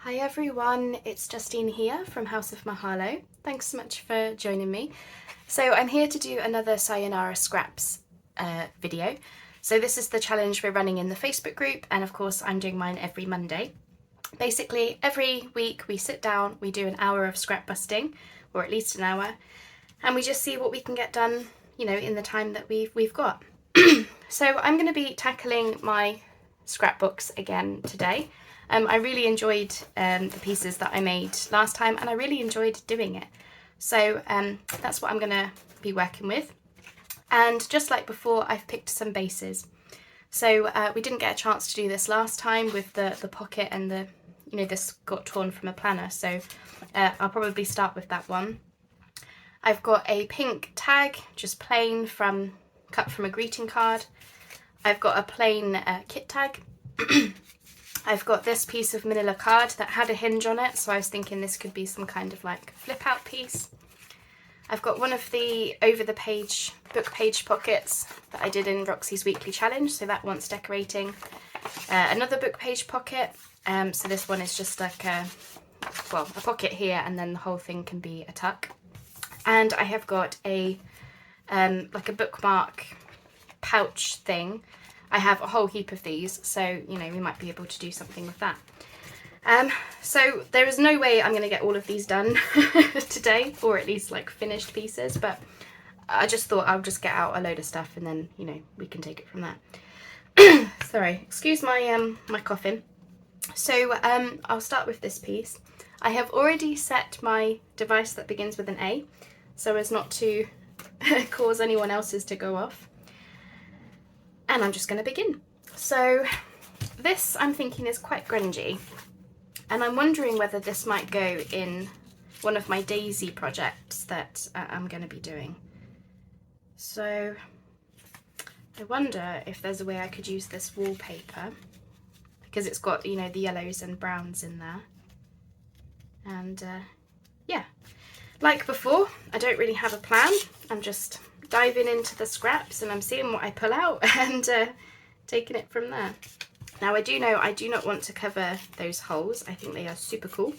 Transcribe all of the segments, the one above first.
Hi everyone, it's Justine here from House of Mahalo. Thanks so much for joining me. So I'm here to do another Sayonara Scraps video. So this is the challenge we're running in the Facebook group, and of course I'm doing mine every Monday. Basically every week we sit down, we do an hour of scrap busting, or at least an hour, and we just see what we can get done, you know, in the time that we've got. So I'm going to be tackling my scrapbooks again today. I really enjoyed the pieces that I made last time, and I really enjoyed doing it. So that's what I'm going to be working with. And just like before, I've picked some bases. So we didn't get a chance to do this last time with the pocket and the, you know, this got torn from a planner. So I'll probably start with that one. I've got a pink tag, just plain, cut from a greeting card. I've got a plain kit tag. I've got this piece of manila card that had a hinge on it, so I was thinking this could be some kind of like flip out piece. I've got one of the over the page book page pockets that I did in Roxy's weekly challenge, so that wants decorating. Another book page pocket, so this one is just like a pocket here, and then the whole thing can be a tuck. And I have got a like a bookmark pouch thing. I have a whole heap of these, so, you know, we might be able to do something with that. So there is no way I'm going to get all of these done today, or at least like finished pieces, but I just thought I'll just get out a load of stuff and then, you know, we can take it from there. Sorry, excuse my my coughing. So I'll start with this piece. I have already set my device that begins with an A, so as not to cause anyone else's to go off. And I'm just going to begin. So this, I'm thinking, is quite grungy, and I'm wondering whether this might go in one of my daisy projects that I'm going to be doing. So I wonder if there's a way I could use this wallpaper, because it's got, you know, the yellows and browns in there. And yeah, like before, I don't really have a plan. I'm just diving into the scraps and I'm seeing what I pull out and taking it from there. Now I do know I do not want to cover those holes. I think they are super cool,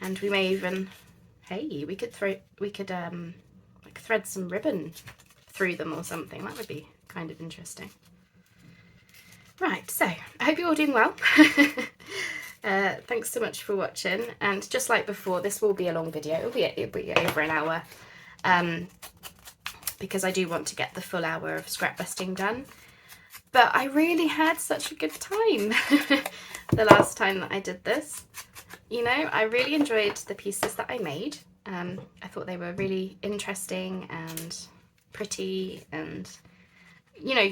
and we may even, hey, we could like thread some ribbon through them or something. That would be kind of interesting. Right, so I hope you're all doing well. Thanks so much for watching, and just like before, this will be a long video. It'll be over an hour, because I do want to get the full hour of scrap busting done. But I really had such a good time the last time that I did this. You know, I really enjoyed the pieces that I made. I thought they were really interesting and pretty, and, you know,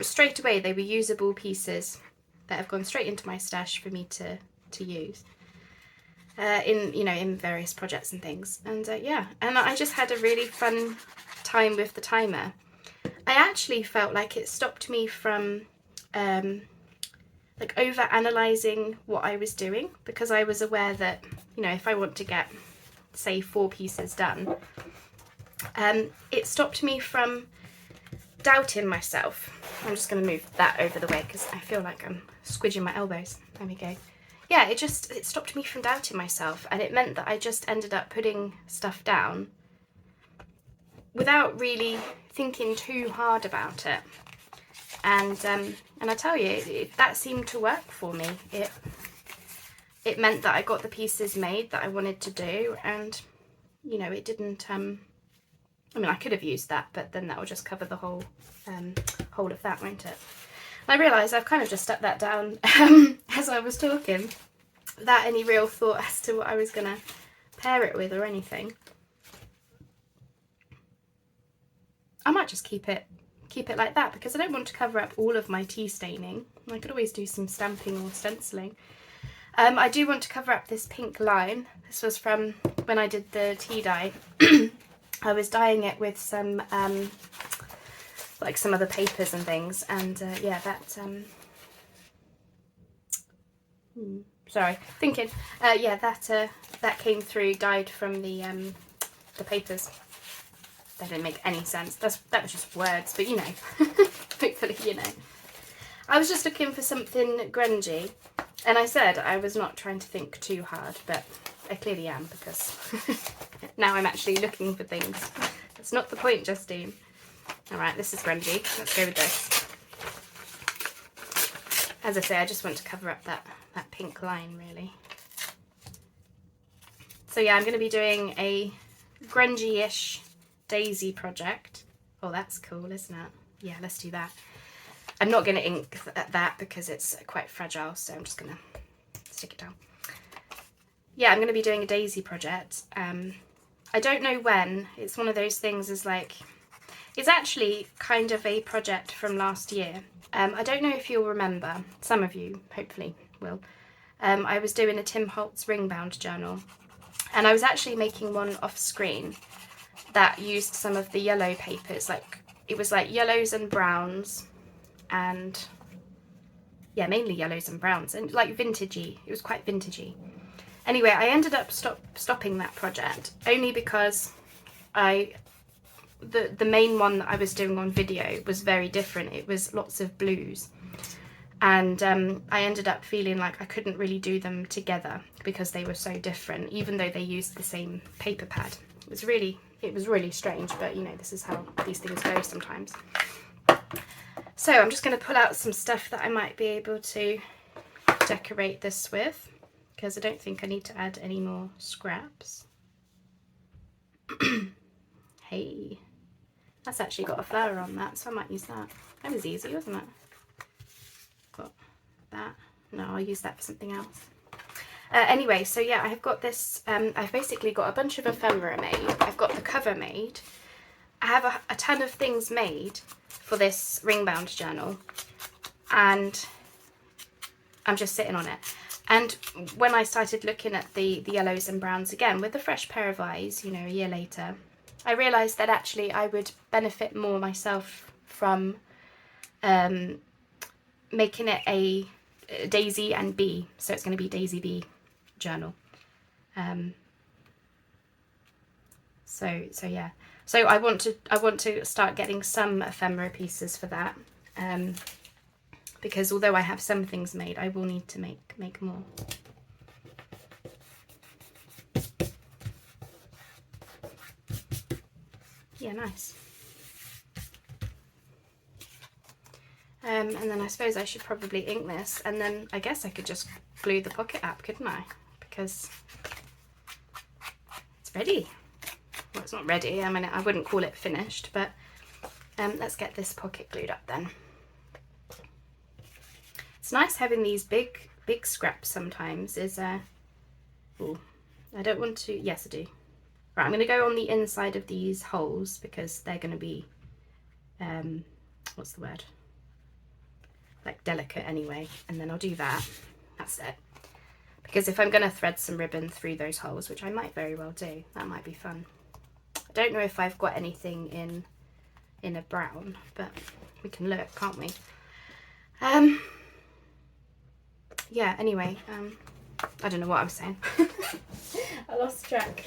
straight away they were usable pieces that have gone straight into my stash for me to use in, you know, in various projects and things. And yeah, and I just had a really fun time with the timer. I actually felt like it stopped me from like over analyzing what I was doing, because I was aware that, you know, if I want to get, say, 4 pieces done, it stopped me from doubting myself. I'm just going to move that over the way because I feel like I'm squidging my elbows. There we go. Yeah, it stopped me from doubting myself, and it meant that I just ended up putting stuff down without really thinking too hard about it. And I tell you, that seemed to work for me. It meant that I got the pieces made that I wanted to do, and, you know, it didn't, I mean, I could have used that, but then that will just cover the whole of that, won't it? And I realise I've kind of just stuck that down as I was talking, without any real thought as to what I was going to pair it with or anything. I might just keep it like that, because I don't want to cover up all of my tea staining. I could always do some stamping or stenciling. I do want to cover up this pink line. This was from when I did the tea dye. I was dyeing it with some like some other papers and things, and yeah, that sorry, thinking, yeah, that came through dyed from the papers. That didn't make any sense. That was just words, but you know, hopefully you know. I was just looking for something grungy, And I said I was not trying to think too hard, but I clearly am, because now I'm actually looking for things. That's not the point, Justine. Alright, this is grungy. Let's go with this. As I say, I just want to cover up that pink line, really. So yeah, I'm going to be doing a grungy-ish daisy project. Oh, that's cool, isn't it? Yeah, let's do that. I'm not going to ink that because it's quite fragile, so I'm just going to stick it down. Yeah, I'm going to be doing a daisy project. I don't know when. It's one of those things, is like, it's actually kind of a project from last year. I don't know if you'll remember, some of you hopefully will. I was doing a Tim Holtz ring bound journal, and I was actually making one off screen that used some of the yellow papers, like it was like yellows and browns, and yeah, mainly yellows and browns, and like vintagey. It was quite vintagey. Anyway, I ended up stopping that project only because the main one that I was doing on video was very different. It was lots of blues, and I ended up feeling like I couldn't really do them together because they were so different, even though they used the same paper pad. It was really strange, but you know, this is how these things go sometimes. So I'm just going to pull out some stuff that I might be able to decorate this with, because I don't think I need to add any more scraps. Hey, that's actually got a flower on that, so I might use that. That was easy, wasn't it? Got that. No, I'll use that for something else. Anyway, so yeah, I've got this, I've basically got a bunch of ephemera made. I've got the cover made. I have a ton of things made for this ring bound journal, and I'm just sitting on it. And when I started looking at the yellows and browns again with a fresh pair of eyes, you know, a year later, I realised that actually I would benefit more myself from making it a Daisy and Bee. So it's going to be Daisy Bee journal. So yeah. So I want to start getting some ephemera pieces for that. Because although I have some things made, I will need to make more. Yeah, nice. And then I suppose I should probably ink this, and then I guess I could just glue the pocket up, couldn't I? Because it's ready. Well, it's not ready. I mean, I wouldn't call it finished, but let's get this pocket glued up then. It's nice having these big scraps sometimes. Oh, I don't want to. Yes, I do. Right, I'm going to go on the inside of these holes because they're going to be, what's the word? Like delicate anyway. And then I'll do that. That's it. Because if I'm going to thread some ribbon through those holes, which I might very well do, that might be fun. I don't know if I've got anything in a brown, but we can look, can't we? Yeah, anyway, I don't know what I was saying. I lost track.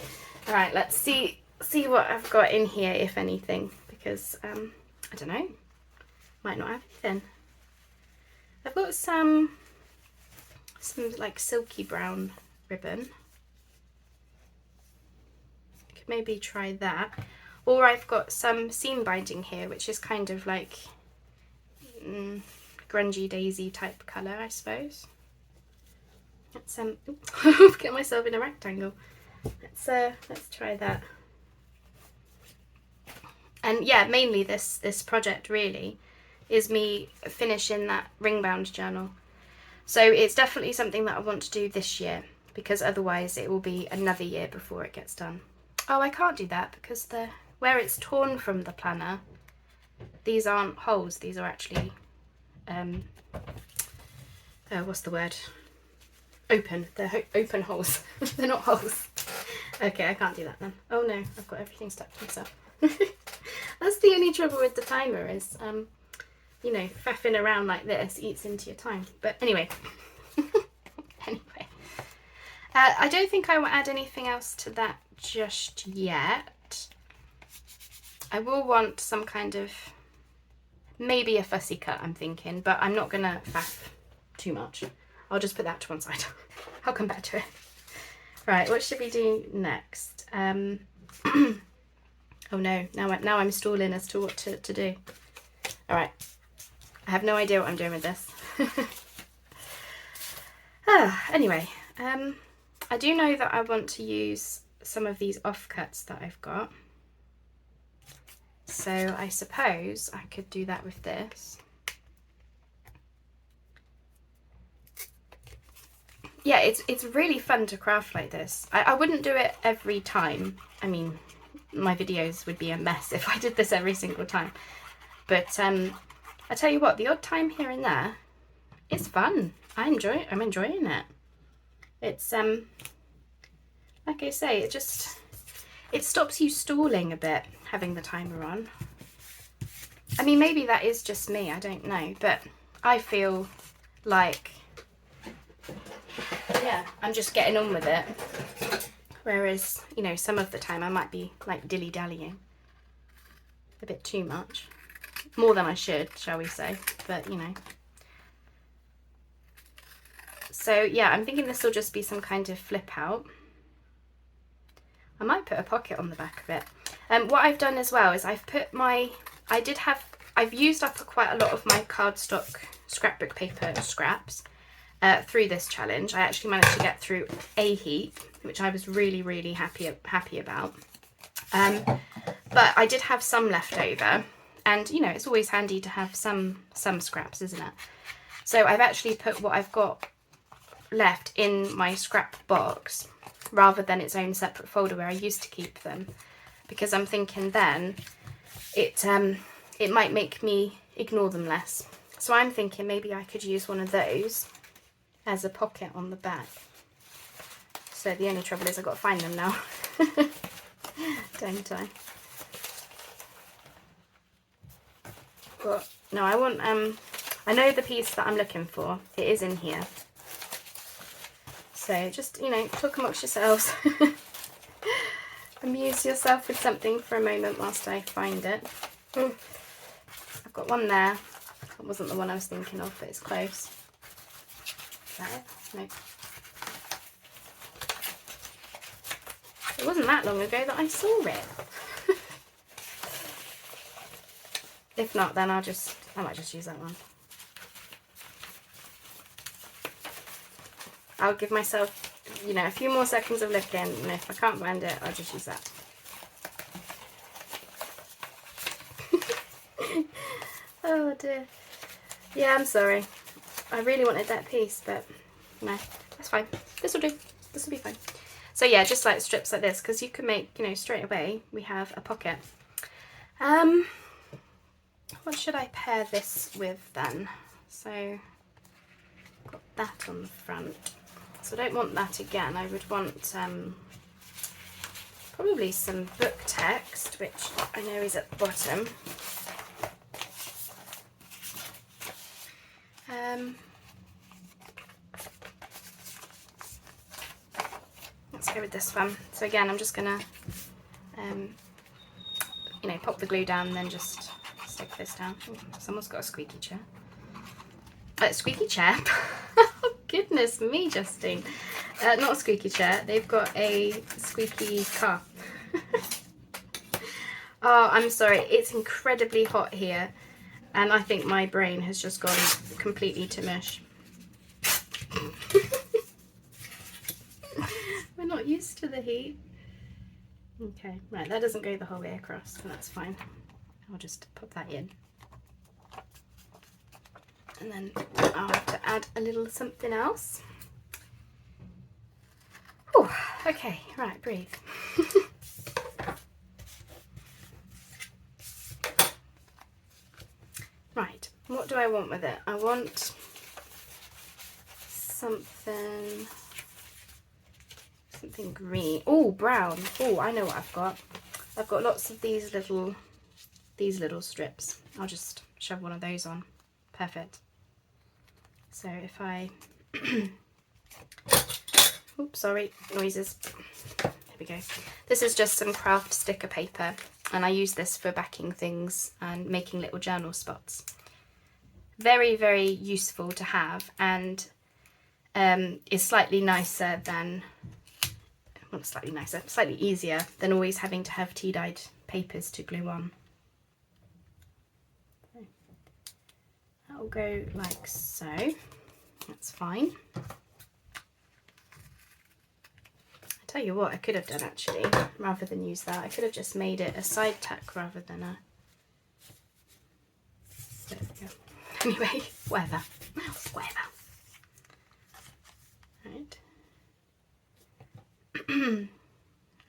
All right, let's see what I've got in here, if anything, because I don't know, might not have anything. I've got some like silky brown ribbon. I could maybe try that. Or I've got some seam binding here, which is kind of like grungy daisy type colour, I suppose. Let's get myself in a rectangle. Let's try that. And yeah, mainly this project really is me finishing that ring bound journal. So it's definitely something that I want to do this year, because otherwise it will be another year before it gets done. Oh, I can't do that because where it's torn from the planner, these aren't holes, these are actually what's the word? Open. They're open holes. They're not holes. Okay, I can't do that then. Oh no, I've got everything stuck to myself. That's the only trouble with the timer is, you know, faffing around like this eats into your time. But anyway. Anyway. I don't think I will add anything else to that just yet. I will want some kind of, maybe a fussy cut, I'm thinking, but I'm not going to faff too much. I'll just put that to one side. I'll come back to it. Right, what should we do next? Oh no, now I'm stalling as to what to do. All right, I have no idea what I'm doing with this. Anyway, I do know that I want to use some of these offcuts that I've got. So I suppose I could do that with this. Yeah, it's really fun to craft like this. I wouldn't do it every time. I mean, my videos would be a mess if I did this every single time. But I tell you what, the odd time here and there, it's fun. I'm enjoying it. It's like I say, it stops you stalling a bit having the timer on. I mean, maybe that is just me, I don't know, but I feel like, yeah, I'm just getting on with it. Whereas, you know, some of the time I might be like dilly-dallying a bit too much. More than I should, shall we say, but you know. So yeah, I'm thinking this will just be some kind of flip out. I might put a pocket on the back of it. What I've done as well is I've used up quite a lot of my cardstock scrapbook paper scraps through this challenge. I actually managed to get through a heap, which I was really happy about. But I did have some left over, and you know, it's always handy to have some scraps, isn't it? So I've actually put what I've got left in my scrap box rather than its own separate folder where I used to keep them, because I'm thinking then it might make me ignore them less. So I'm thinking maybe I could use one of those as a pocket on the back. So the only trouble is I've got to find them now. Don't I? But no, I want I know the piece that I'm looking for. It is in here. So just, you know, talk amongst yourselves. Amuse yourself with something for a moment whilst I find it. I've got one there. That wasn't the one I was thinking of, but it's close. Is that it? Nope. It wasn't that long ago that I saw it. If not, then I might just use that one. I'll give myself, you know, a few more seconds of looking, and if I can't find it, I'll just use that. Oh dear. Yeah, I'm sorry. I really wanted that piece, but no, that's fine. This will do. This will be fine. So yeah, just like strips like this, because you can make, you know, straight away we have a pocket. What should I pair this with then? So got that on the front. So I don't want that again. I would want probably some book text, which I know is at the bottom. Let's go with this one. So again, I'm just gonna, you know, pop the glue down and then just stick this down. Ooh, someone's got a squeaky chair. Squeaky chair? Oh, goodness me, Justine. Not a squeaky chair. They've got a squeaky car. Oh, I'm sorry. It's incredibly hot here, and I think my brain has just gone completely to mush. We're not used to the heat. Okay, right, that doesn't go the whole way across, but that's fine. I'll just pop that in. And then I'll have to add a little something else. Whew, okay, right, breathe. Right, what do I want with it? I want something green. Oh, brown. Oh, I know what I've got. I've got lots of these little strips. I'll just shove one of those on. Perfect. So if I, oops, sorry, noises. There we go. This is just some craft sticker paper, and I use this for backing things and making little journal spots. Very, very useful to have, and is slightly nicer than, well, slightly nicer, slightly easier than always having to have tea dyed papers to glue on. That'll go like so. That's fine. I tell you what I could have done actually, rather than use that, I could have just made it a side tack rather than a... There we go. Anyway, whatever. Whatever. Right.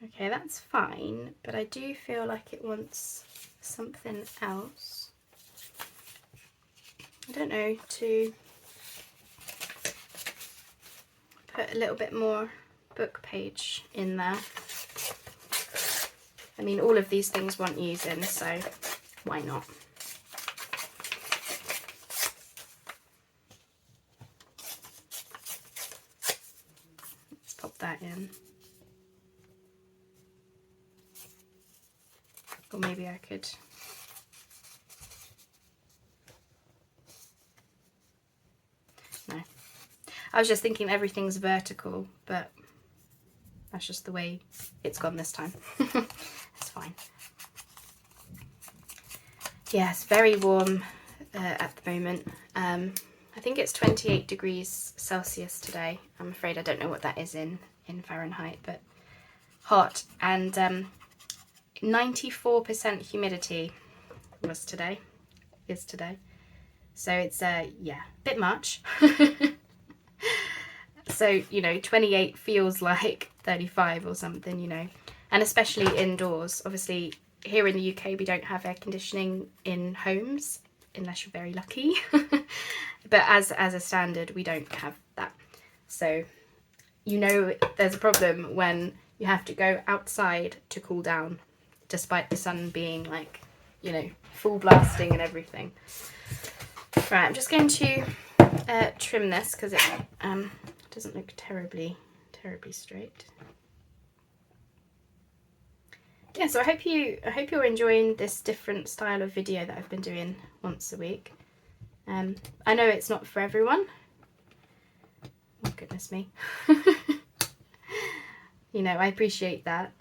Okay, that's fine, but I do feel like it wants something else. I don't know, to put a little bit more book page in there. I mean, all of these things want using, so why not? Let's pop that in. Or maybe I could... No. I was just thinking everything's vertical, but that's just the way it's gone this time. It's fine. Yeah, it's very warm at the moment. I think it's 28 degrees Celsius today. I'm afraid I don't know what that is in Fahrenheit, but hot. And 94% humidity is today. So it's, yeah, a bit much. So, you know, 28 feels like 35 or something, you know, and especially indoors. Obviously, here in the UK, we don't have air conditioning in homes, unless you're very lucky. But as a standard, we don't have that. So, you know, there's a problem when you have to go outside to cool down, despite the sun being like, you know, full blasting and everything. Right, I'm just going to trim this because it doesn't look terribly straight. Yeah, so I hope you're enjoying this different style of video that I've been doing once a week. I know it's not for everyone. Oh goodness me. You know, I appreciate that.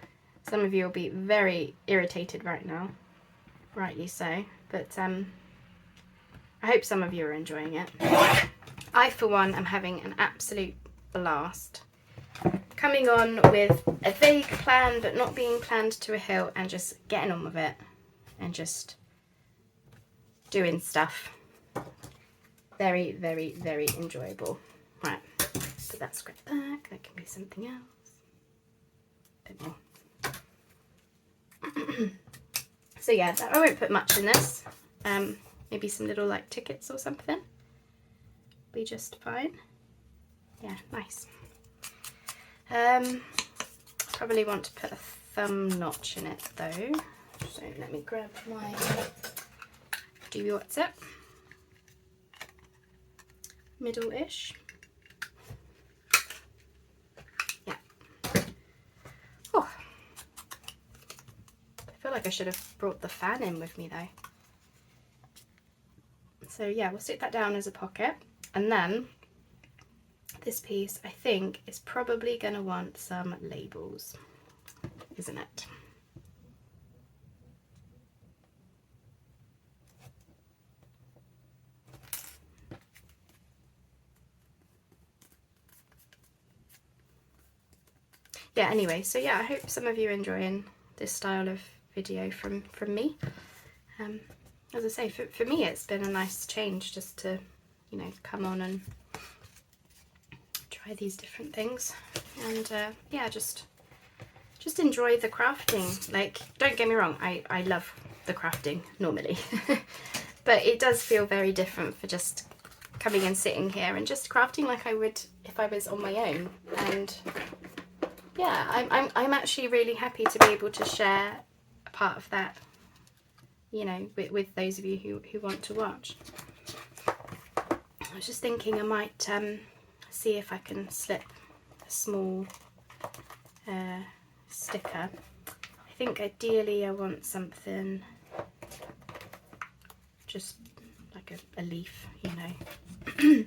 Some of you will be very irritated right now, rightly so, but I hope some of you are enjoying it. I, for one, am having an absolute blast. Coming on with a vague plan, but not being planned to a hill, and just getting on with it, and just doing stuff. Very, very, very enjoyable. Right, put that scrap back. That can be something else. A bit more. So yeah, I won't put much in this. Maybe some little like tickets or something. Be just fine. Yeah, nice. Probably want to put a thumb notch in it though. So let me grab my Do You What's It? Middle-ish. Yeah. Oh. I feel like I should have brought the fan in with me though. So yeah, we'll stick that down as a pocket, and then this piece I think is probably going to want some labels, isn't it? Yeah, anyway, so yeah, I hope some of you are enjoying this style of video from me. As I say, for me it's been a nice change just to, you know, come on and try these different things, and yeah, just enjoy the crafting. Like, don't get me wrong, I love the crafting normally, but it does feel very different for just coming and sitting here and just crafting like I would if I was on my own. And yeah, I'm actually really happy to be able to share a part of that, you know, with those of you who want to watch. I was just thinking I might see if I can slip a small sticker. I think ideally I want something just like a leaf, you know.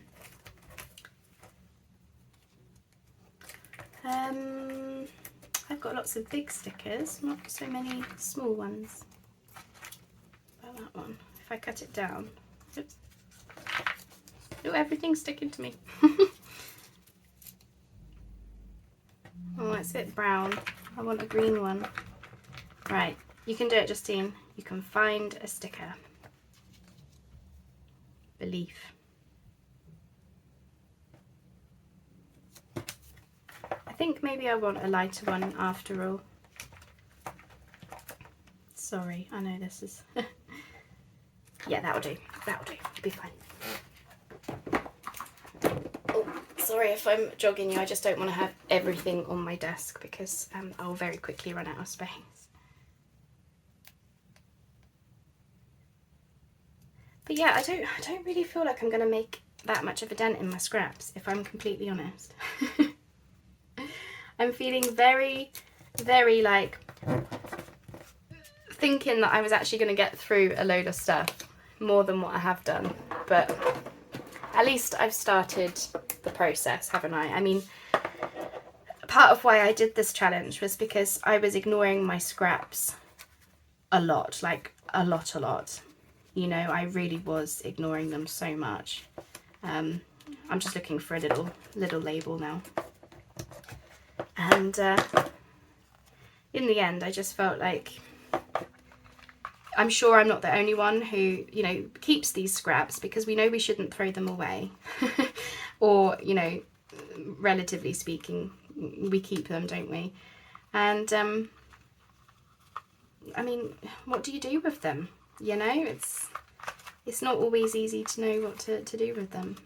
I've got lots of big stickers, not so many small ones. About that one. If I cut it down. Oops. Oh, everything's sticking to me. Oh, it's a bit brown. I want a green one. Right, you can do it, Justine. You can find a sticker. Belief. I think maybe I want a lighter one after all. Sorry, I know this is... Yeah, that'll do. That'll do. It'll be fine. Oh, sorry if I'm jogging you. I just don't want to have everything on my desk because I'll very quickly run out of space. But yeah, I don't really feel like I'm going to make that much of a dent in my scraps, if I'm completely honest. I'm feeling very, very like thinking that I was actually going to get through a load of stuff more than what I have done. But at least I've started the process, haven't I? I mean, part of why I did this challenge was because I was ignoring my scraps a lot, like a lot. You know, I really was ignoring them so much. I'm just looking for a little label now. And in the end, I just felt like, I'm sure I'm not the only one who, you know, keeps these scraps, because we know we shouldn't throw them away. Or, you know, relatively speaking, we keep them, don't we? And, I mean, what do you do with them? You know, it's not always easy to know what to do with them.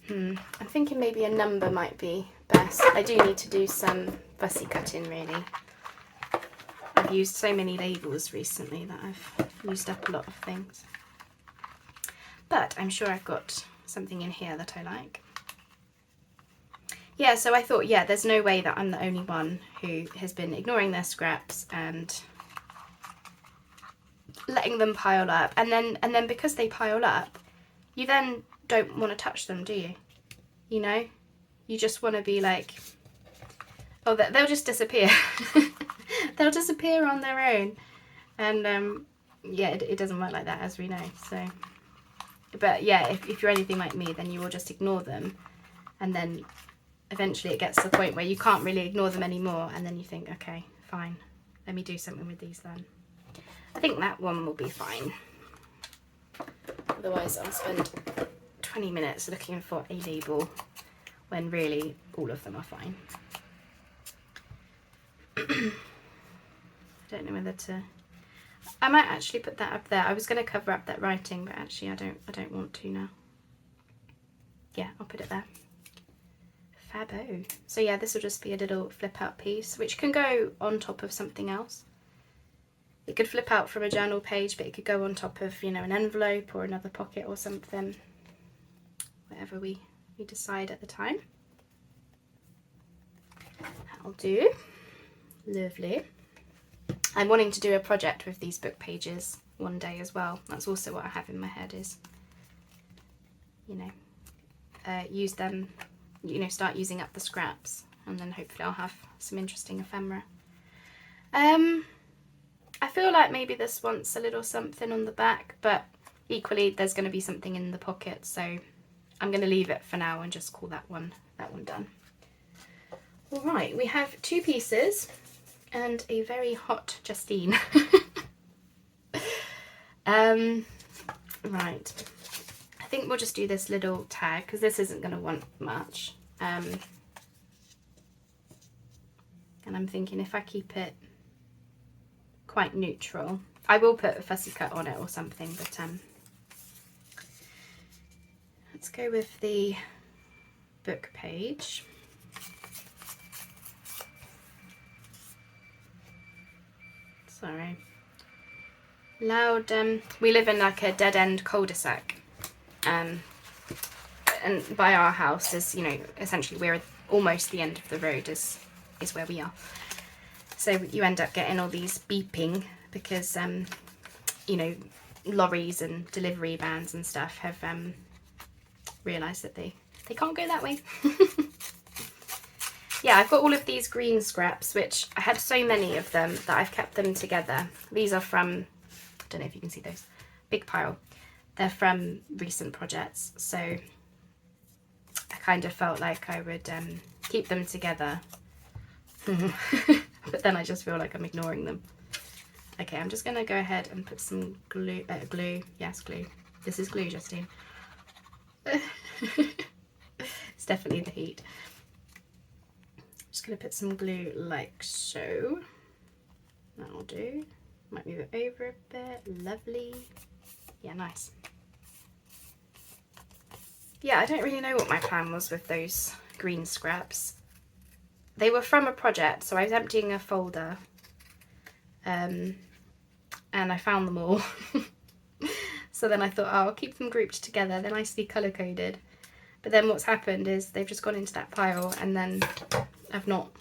I'm thinking maybe a number might be best. I do need to do some fussy cutting, really. I've used so many labels recently that I've used up a lot of things. But I'm sure I've got something in here that I like. Yeah, so I thought, yeah, there's no way that I'm the only one who has been ignoring their scraps and letting them pile up. And then because they pile up, you then don't want to touch them, do you? You know? You just want to be like, oh, they'll just disappear. They'll disappear on their own. And yeah, it doesn't work like that, as we know. So, but yeah, if you're anything like me, then you will just ignore them. And then eventually it gets to the point where you can't really ignore them anymore. And then you think, okay, fine, let me do something with these then. I think that one will be fine. Otherwise I'll spend 20 minutes looking for a label when really all of them are fine. I don't know whether to... I might actually put that up there. I was going to cover up that writing, but actually I don't want to now. Yeah, I'll put it there. Fabo. So yeah, this will just be a little flip out piece, which can go on top of something else. It could flip out from a journal page, but it could go on top of, you know, an envelope or another pocket or something. Whatever we decide at the time. That'll do. Lovely. I'm wanting to do a project with these book pages one day as well. That's also what I have in my head is, you know, use them, you know, start using up the scraps, and then hopefully I'll have some interesting ephemera. I feel like maybe this wants a little something on the back, but equally there's going to be something in the pocket, so I'm going to leave it for now and just call that one done. All right, we have 2 pieces and a very hot Justine. Right, I think we'll just do this little tag because this isn't going to want much. And I'm thinking if I keep it quite neutral, I will put a fussy cut on it or something, but let's go with the book page. Sorry. Loud, we live in like a dead-end cul-de-sac, and by our house is, you know, essentially we're almost the end of the road is where we are. So you end up getting all these beeping because, you know, lorries and delivery vans and stuff have realised that they they can't go that way. Yeah, I've got all of these green scraps, which I had so many of them that I've kept them together. These are from, I don't know if you can see those, big pile. They're from recent projects, so I kind of felt like I would keep them together. But then I just feel like I'm ignoring them. Okay, I'm just going to go ahead and put some glue, yes, glue. This is glue, Justine. It's definitely the heat. Just going to put some glue like so. That'll do. Might move it over a bit. Lovely. Yeah, nice. Yeah, I don't really know what my plan was with those green scraps. They were from a project, so I was emptying a folder. And I found them all. So then I thought, oh, I'll keep them grouped together. They're nicely colour-coded. But then what's happened is they've just gone into that pile, and then I've not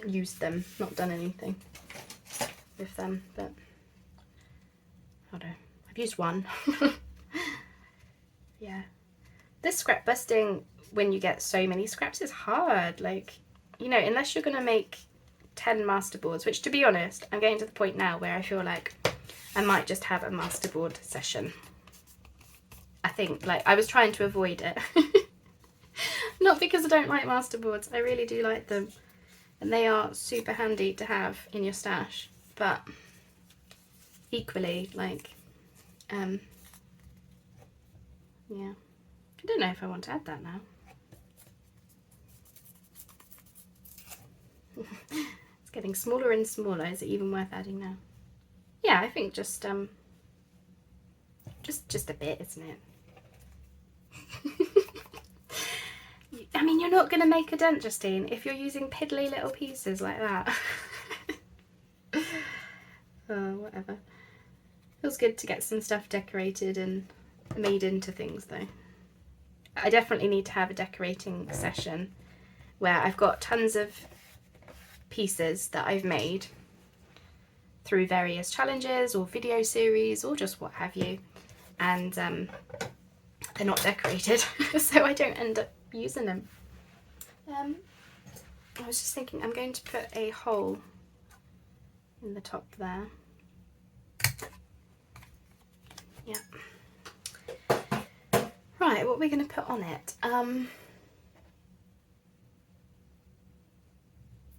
used them, not done anything with them. But I don't know. I've used one. Yeah. This scrap busting, when you get so many scraps, is hard. Like, you know, unless you're going to make 10 masterboards, which, to be honest, I'm getting to the point now where I feel like I might just have a masterboard session. I think, like, I was trying to avoid it. Not because I don't like masterboards, I really do like them. And they are super handy to have in your stash. But equally, like, yeah. I don't know if I want to add that now. It's getting smaller and smaller. Is it even worth adding now? Yeah, I think just a bit, isn't it? I mean, you're not going to make a dent, Justine, if you're using piddly little pieces like that. Oh, whatever. Feels good to get some stuff decorated and made into things, though. I definitely need to have a decorating session where I've got tons of pieces that I've made through various challenges or video series or just what have you, and they're not decorated, so I don't end up using them. I was just thinking I'm going to put a hole in the top there. Yeah. Right, what are we going to put on it? I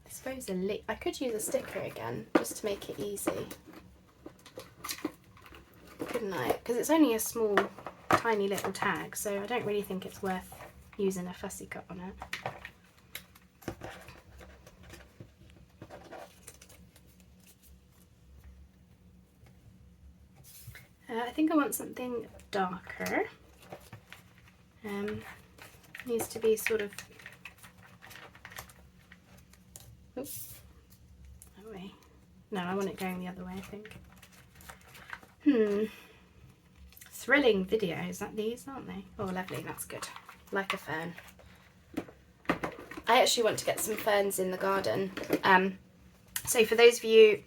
suppose I could use a sticker again, just to make it easy. Couldn't I? Because it's only a small, tiny little tag, so I don't really think it's worth using a fussy cut on it. I think I want something darker. Needs to be sort of, oops, that way. No, I want it going the other way, I think. Thrilling videos, like these, aren't they? Oh, lovely, that's good. Like a fern. I actually want to get some ferns in the garden. So for those of you,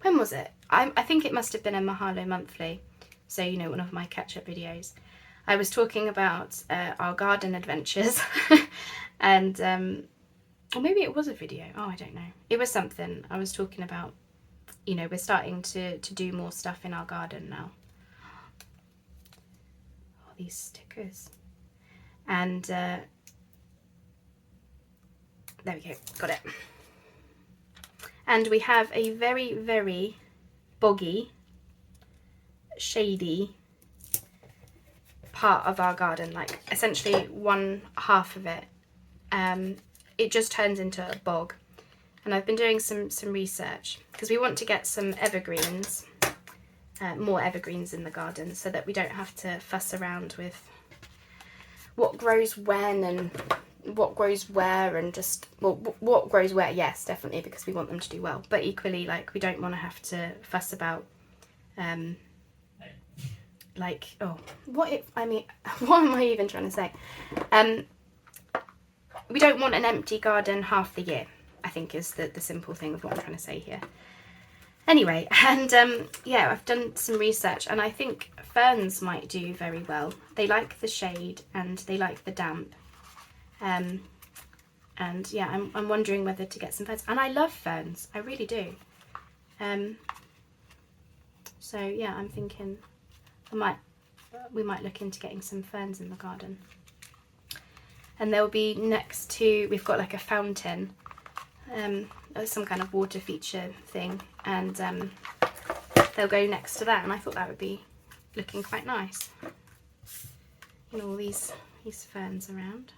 when was it? I think it must have been a Mahalo monthly. So, you know, one of my catch-up videos. I was talking about our garden adventures. And, or maybe it was a video. Oh, I don't know. It was something. I was talking about, you know, we're starting to do more stuff in our garden now. Oh, these stickers. And there we go, got it. And we have a very, very boggy, shady part of our garden, like essentially one half of it. It just turns into a bog. And I've been doing some research because we want to get some evergreens, more evergreens in the garden, so that we don't have to fuss around with what grows when and what grows where, and just, well, what grows where, yes, definitely, because we want them to do well, but equally, like, we don't want to have to fuss about like, oh, what am I even trying to say? We don't want an empty garden half the year, I think, is the simple thing of what I'm trying to say here. Anyway, and yeah, I've done some research and I think ferns might do very well. They like the shade and they like the damp. And yeah, I'm wondering whether to get some ferns. And I love ferns, I really do. So yeah, I'm thinking we might look into getting some ferns in the garden. And they'll be next to, we've got like a fountain, some kind of water feature thing, and they'll go next to that, and I thought that would be looking quite nice. You know, all these ferns around.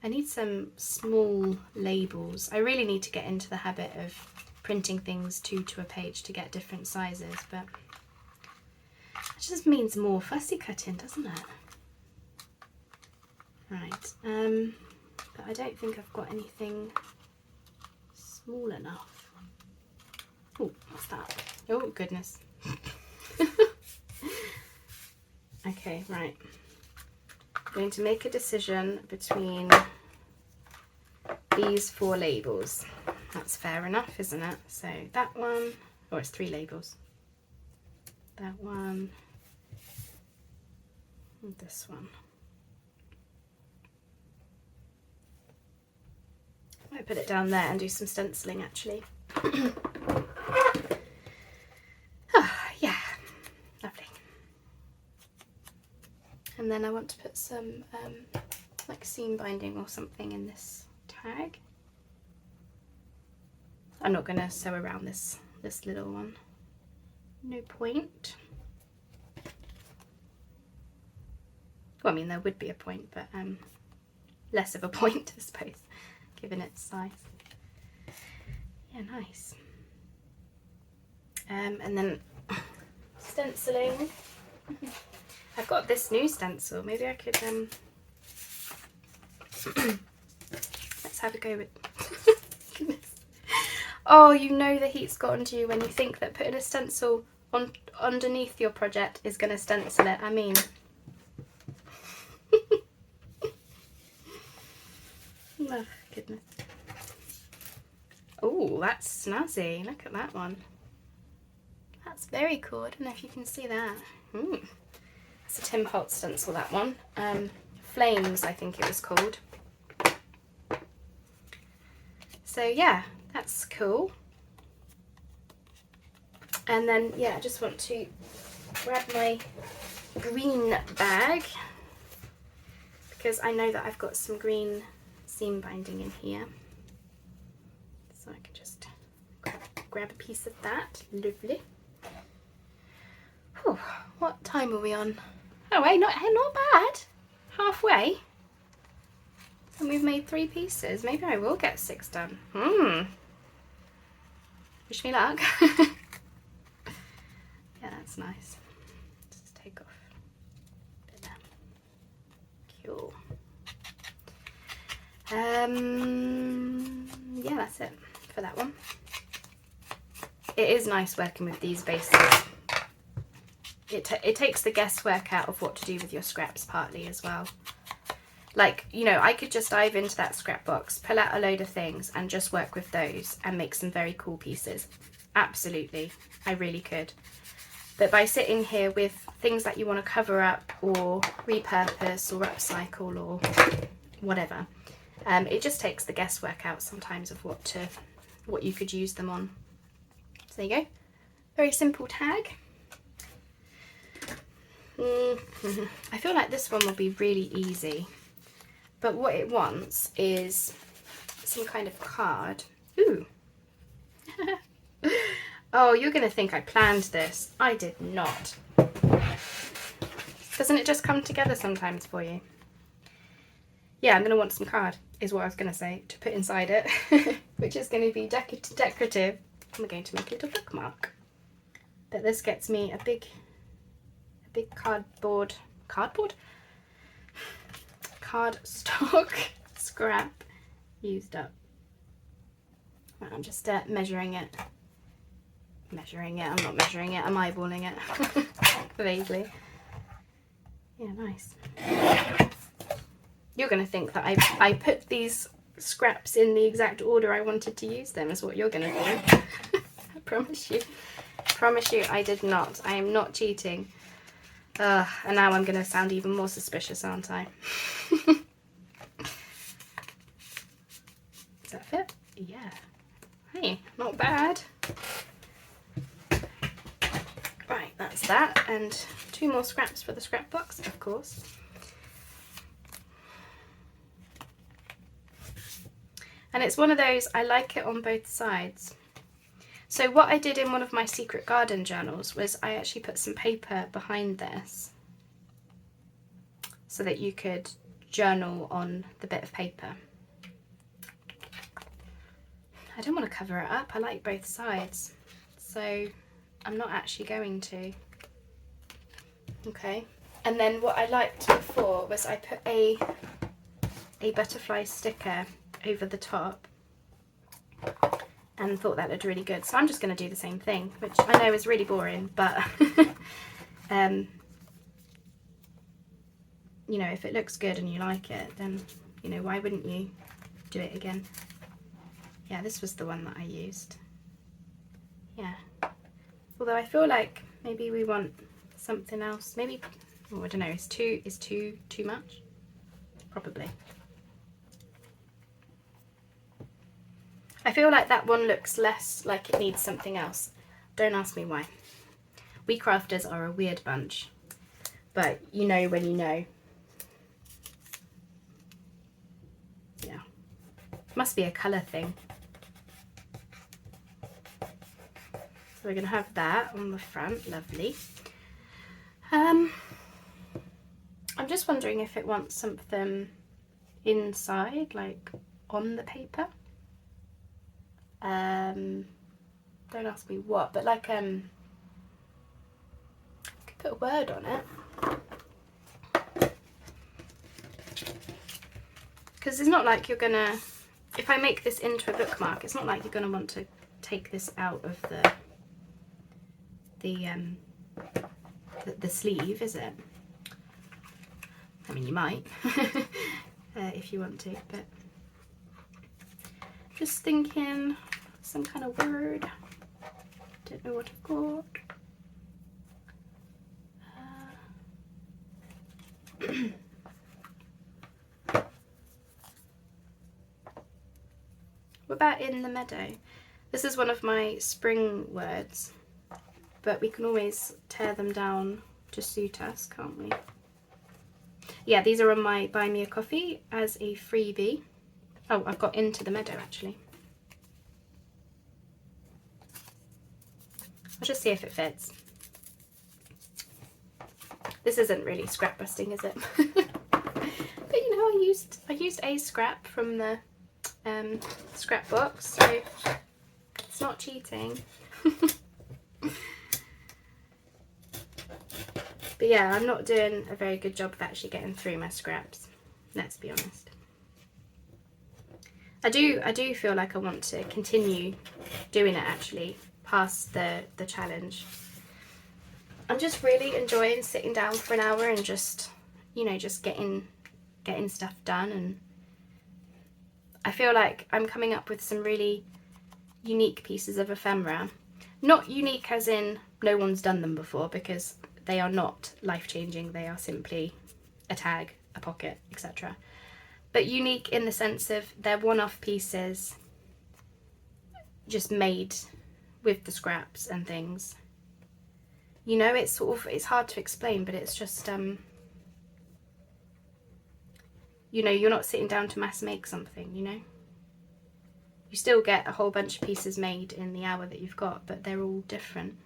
I need some small labels. I really need to get into the habit of printing things two to a page to get different sizes, but it just means more fussy cutting, doesn't it? Right, but I don't think I've got anything small enough. Oh, what's that? Oh, goodness. Okay, right. I'm going to make a decision between these 4 labels. That's fair enough, isn't it? So that one, oh, it's 3 labels. That one, and this one. I might put it down there and do some stenciling actually. Oh, yeah, lovely. And then I want to put some like seam binding or something in this tag. I'm not going to sew around this little one. No point. Well, I mean, there would be a point, but less of a point, I suppose, given its size. Yeah, nice. And then stenciling. I've got this new stencil. Maybe I could let's have a go with goodness. Oh, you know the heat's gotten to you when you think that putting a stencil on underneath your project is going to stencil it. I mean, oh, goodness. Oh, that's snazzy. Look at that one. That's very cool. I don't know if you can see that. It's a Tim Holtz stencil, that one. Flames, I think it was called. So yeah, that's cool. And then yeah, I just want to grab my green bag because I know that I've got some green seam binding in here. So I can just grab a piece of that. Lovely. Whew, what time are we on? Oh, hey, not bad. Halfway. And we've made 3 pieces. Maybe I will get 6 done. Wish me luck. Yeah, that's nice. Just take off a bit there. Cool. Yeah, that's it for that one. It is nice working with these bases. It takes the guesswork out of what to do with your scraps partly as well. Like, you know, I could just dive into that scrap box, pull out a load of things and just work with those and make some very cool pieces. Absolutely, I really could. But by sitting here with things that you want to cover up or repurpose or upcycle or whatever, it just takes the guesswork out sometimes of what you could use them on. So there you go. Very simple tag. I feel like this one will be really easy. But what it wants is some kind of card. Ooh. Oh, you're going to think I planned this. I did not. Doesn't it just come together sometimes for you? Yeah, I'm going to want some card, is what I was going to say, to put inside it, which is going to be decorative. I'm going to make a little bookmark. But this gets me a big cardstock scrap used up. Right, I'm just measuring it. I'm not measuring it, I'm eyeballing it vaguely. Yeah, nice. You're going to think that I put these scraps in the exact order I wanted to use them is what you're going to do. I promise you. Promise you I did not. I am not cheating. And now I'm going to sound even more suspicious, aren't I? Does that fit? Yeah. Hey, not bad. Right, that's that. And 2 more scraps for the scrapbox, of course. And it's one of those, I like it on both sides. So what I did in one of my secret garden journals was I actually put some paper behind this so that you could journal on the bit of paper. I don't want to cover it up, I like both sides, so I'm not actually going to. Okay, and then what I liked before was I put a butterfly sticker over the top and thought that looked really good, so I'm just going to do the same thing, which I know is really boring, but you know, if it looks good and you like it, then, you know, why wouldn't you do it again? Yeah, this was the one that I used. Yeah, although I feel like maybe we want something else. Maybe, oh, I don't know, is too much? Probably. I feel like that one looks less like it needs something else. Don't ask me why. We crafters are a weird bunch, but you know when you know. Yeah, must be a colour thing. So we're going to have that on the front, lovely. I'm just wondering if it wants something inside, like on the paper. Don't ask me what, but like I could put a word on it. Because it's not like you're gonna, if I make this into a bookmark, it's not like you're gonna want to take this out of the sleeve, is it? I mean, you might if you want to, but just thinking some kind of word. Don't know what I've got. What about in the meadow? This is one of my spring words, but we can always tear them down to suit us, can't we? Yeah, these are on my Buy Me a Coffee as a freebie. Oh, I've got into the meadow actually. I'll just see if it fits. This isn't really scrapbusting, is it? But you know, I used a scrap from the scrapbox, so it's not cheating. But yeah, I'm not doing a very good job of actually getting through my scraps, let's be honest. I do feel like I want to continue doing it actually past the challenge. I'm just really enjoying sitting down for an hour and just, you know, just getting stuff done, and I feel like I'm coming up with some really unique pieces of ephemera. Not unique as in no one's done them before, because they are not life-changing, they are simply a tag, a pocket, etc. But unique in the sense of they're one-off pieces just made with the scraps and things. You know, it's hard to explain, but it's just, you know, you're not sitting down to mass make something, you know? You still get a whole bunch of pieces made in the hour that you've got, but they're all different.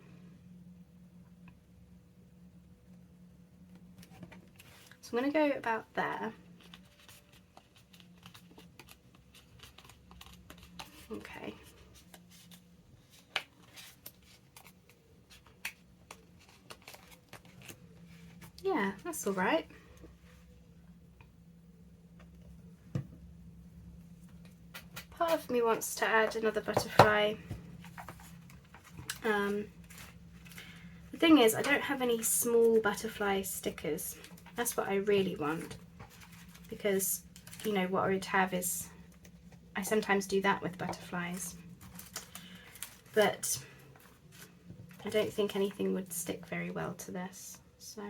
So I'm going to go about there. Okay. Yeah, that's all right. Part of me wants to add another butterfly. The thing is, I don't have any small butterfly stickers. That's what I really want, because, you know, what I would have is I sometimes do that with butterflies, but I don't think anything would stick very well to this, so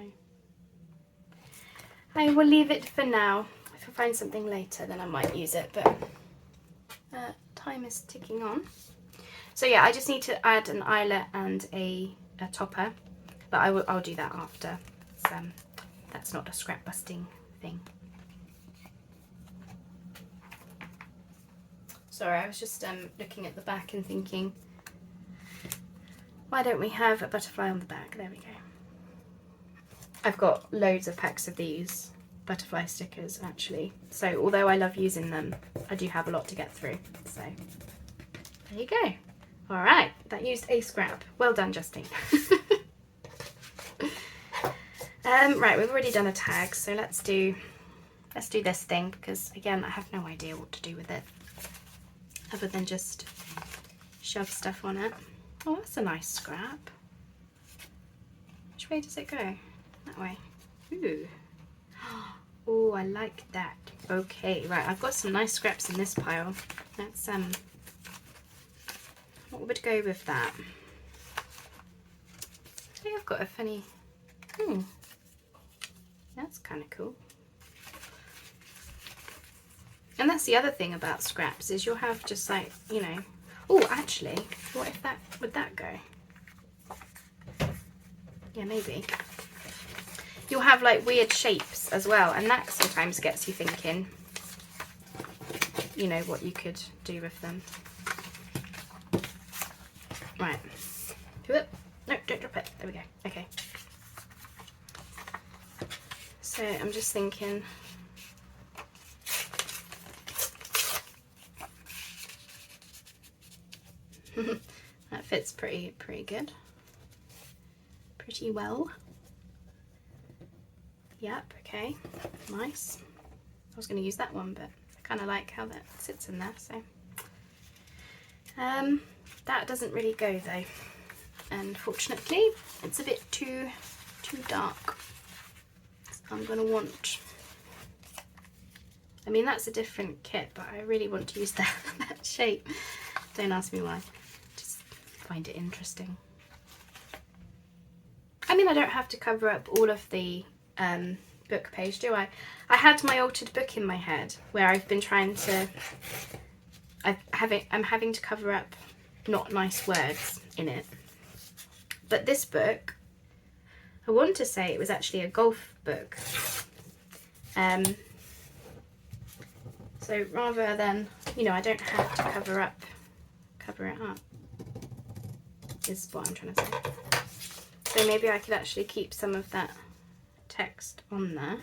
I will leave it for now. If I find something later, then I might use it, but time is ticking on. So yeah, I just need to add an eyelet and a topper, but I'll do that after. That's not a scrap busting thing. Sorry, I was just looking at the back and thinking, why don't we have a butterfly on the back? There we go. I've got loads of packs of these butterfly stickers actually, so although I love using them, I do have a lot to get through, so there you go. Alright, that used a scrap. Well done, Justine. Right, we've already done a tag, so let's do this thing, because again I have no idea what to do with it other than just shove stuff on it. Oh, that's a nice scrap. Which way does it go? That way. Ooh. Oh, I like that. Okay, right, I've got some nice scraps in this pile. Let's what would go with that? I think I've got a funny, that's kind of cool. And that's the other thing about scraps, is you'll have just like, you know, oh, actually, what if that, would that go? Yeah, maybe. You'll have like weird shapes as well, and that sometimes gets you thinking, you know, what you could do with them. Right. No, don't drop it. There we go. Okay. So I'm just thinking, that fits pretty good. Pretty well. Yep, okay. Nice. I was going to use that one, but I kind of like how that sits in there, so. That doesn't really go though. Unfortunately, it's a bit too dark. I'm going to want, I mean that's a different kit, but I really want to use that shape. Don't ask me why, just find it interesting. I mean, I don't have to cover up all of the book page, do I? I had my altered book in my head where I've been trying to, I'm having to cover up not nice words in it. But this book, I want to say it was actually a golf book. So rather than, you know, I don't have to cover it up, is what I'm trying to say. So maybe I could actually keep some of that text on there.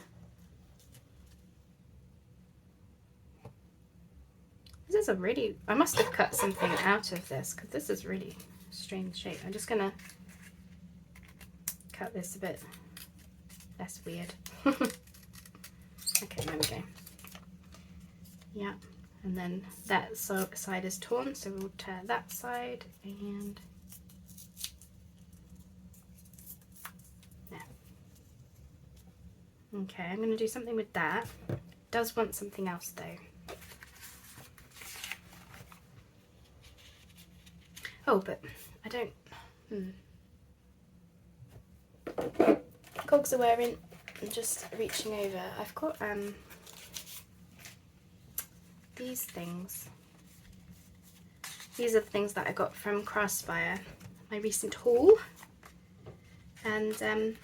This is a really, I must have cut something out of this, because this is really strange shape. I'm just gonna cut this a bit less weird. Okay, there we go. Yeah, and then that side is torn, so we'll tear that side, and there. Okay, I'm going to do something with that. It does want something else though. Oh, but I don't. Cogs are wearing. I'm just reaching over. I've got these things. These are the things that I got from Craftsfire, my recent haul, and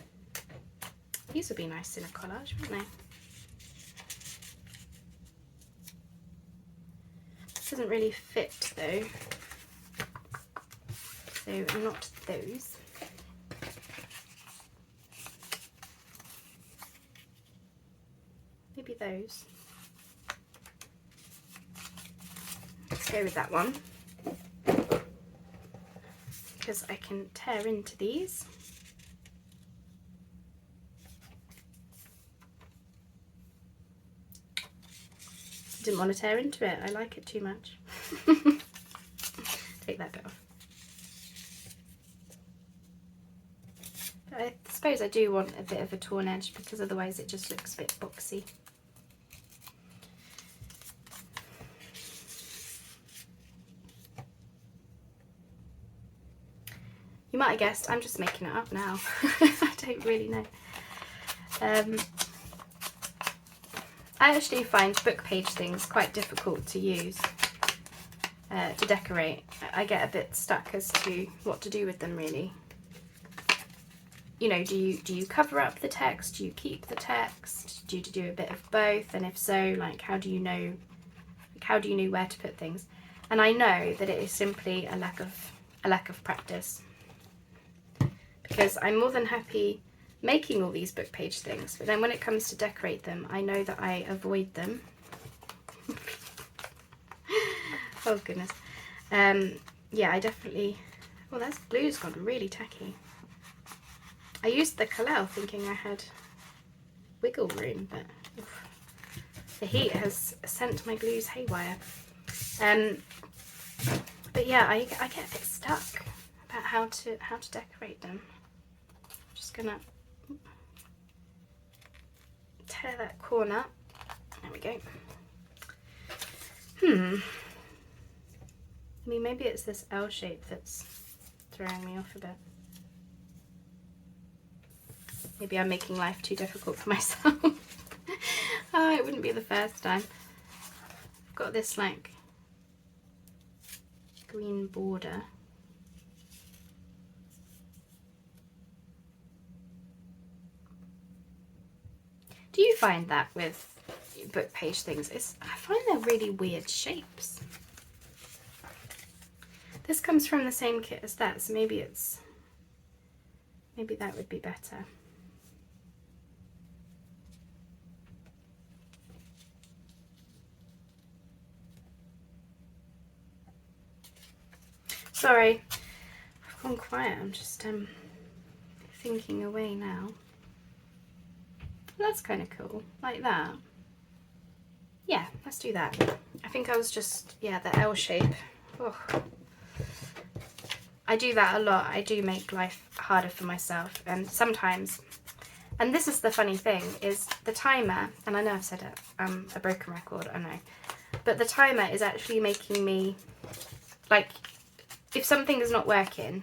these would be nice in a collage, wouldn't they? This doesn't really fit though, so not those. Maybe those. Let's go with that one, because I can tear into these. Didn't want to tear into it, I like it too much. Take that bit off. But I suppose I do want a bit of a torn edge, because otherwise it just looks a bit boxy. You might have guessed, I'm just making it up now. I don't really know. I actually find book page things quite difficult to use to decorate. I get a bit stuck as to what to do with them, really. You know, do you cover up the text? Do you keep the text? Do you do a bit of both? And if so, like, how do you know where to put things? And I know that it is simply a lack of practice, because I'm more than happy making all these book page things, but then when it comes to decorate them, I know that I avoid them. Oh goodness. Yeah, I definitely... Well, that glue's gone really tacky. I used the Kalel thinking I had wiggle room, but oof, the heat has sent my glues haywire. But yeah, I get a bit stuck about how to decorate them. I'm just gonna tear that corner. There we go. I mean, maybe it's this L shape that's throwing me off a bit. Maybe I'm making life too difficult for myself. Oh, it wouldn't be the first time. I've got this like green border. Do you find that with book page things? I find they're really weird shapes. This comes from the same kit as that, so maybe that would be better. Sorry, I've gone quiet. I'm just thinking away now. That's kind of cool, like that. Yeah, let's do that. I think I was just, yeah, the L shape. Oh. I do that a lot. I do make life harder for myself, and sometimes, and this is the funny thing, is the timer, and I know I've said it, a broken record, I know, but the timer is actually making me, like, if something is not working,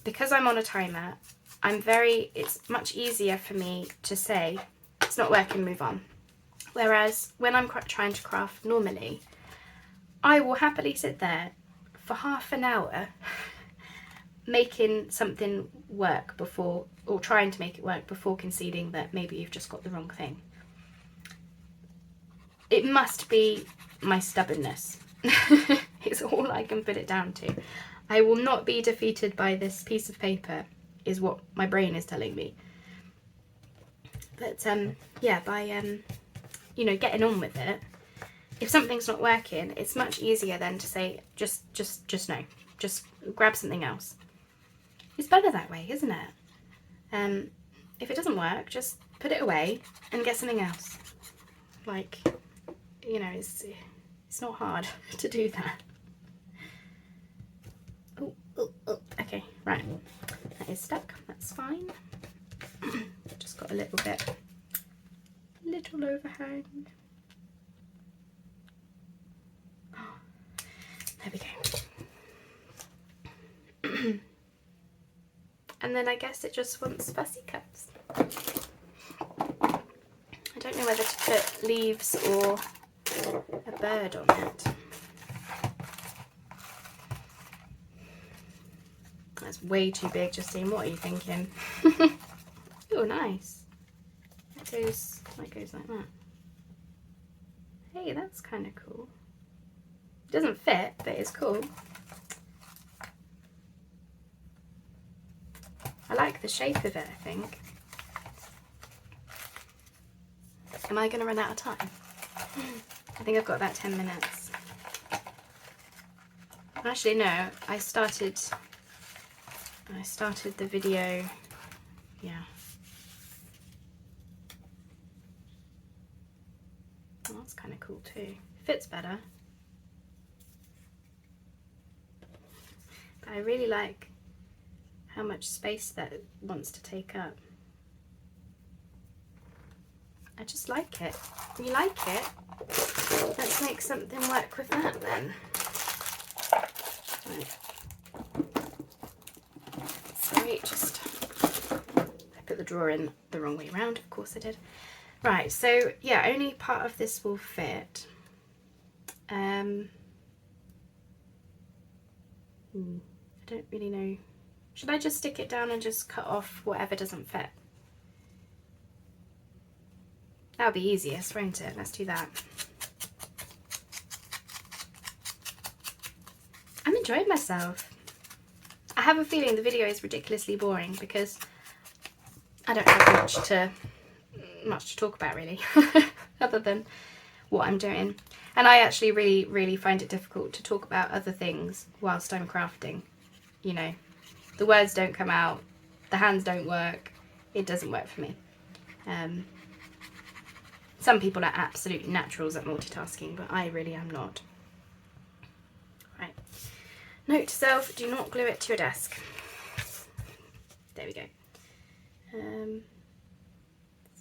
because I'm on a timer, it's much easier for me to say, it's not working, move on. Whereas when I'm trying to craft normally, I will happily sit there for half an hour making something work before, or trying to make it work before conceding that maybe you've just got the wrong thing. It must be my stubbornness. It's all I can put it down to. I will not be defeated by this piece of paper, is what my brain is telling me. But yeah, by you know, getting on with it, if something's not working, it's much easier then to say, just no, just grab something else. It's better that way, isn't it? If it doesn't work, just put it away and get something else. Like, you know, it's not hard to do that. Oh, okay, right. That is stuck, that's fine. Just got a little overhang. There we go. And then I guess it just wants fussy cuts. I don't know whether to put leaves or a bird on it. That's way too big, Justine. What are you thinking? Oh, nice. That goes like that. Hey, that's kind of cool. It doesn't fit, but it's cool. I like the shape of it, I think. Am I going to run out of time? I think I've got about 10 minutes. Actually, no, I started the video, yeah. Oh, that's kind of cool too. Fits better. But I really like how much space that it wants to take up. I just like it. You like it? Let's make something work with that then. Right. drawing the wrong way around, of course I did. Right, so yeah, only part of this will fit. I don't really know. Should I just stick it down and just cut off whatever doesn't fit? That'll be easiest, won't it? Let's do that. I'm enjoying myself. I have a feeling the video is ridiculously boring because I don't have much to talk about really, other than what I'm doing. And I actually really find it difficult to talk about other things whilst I'm crafting. You know, the words don't come out, the hands don't work, it doesn't work for me. Some people are absolute naturals at multitasking, but I really am not. Right. Note to self, do not glue it to your desk. There we go.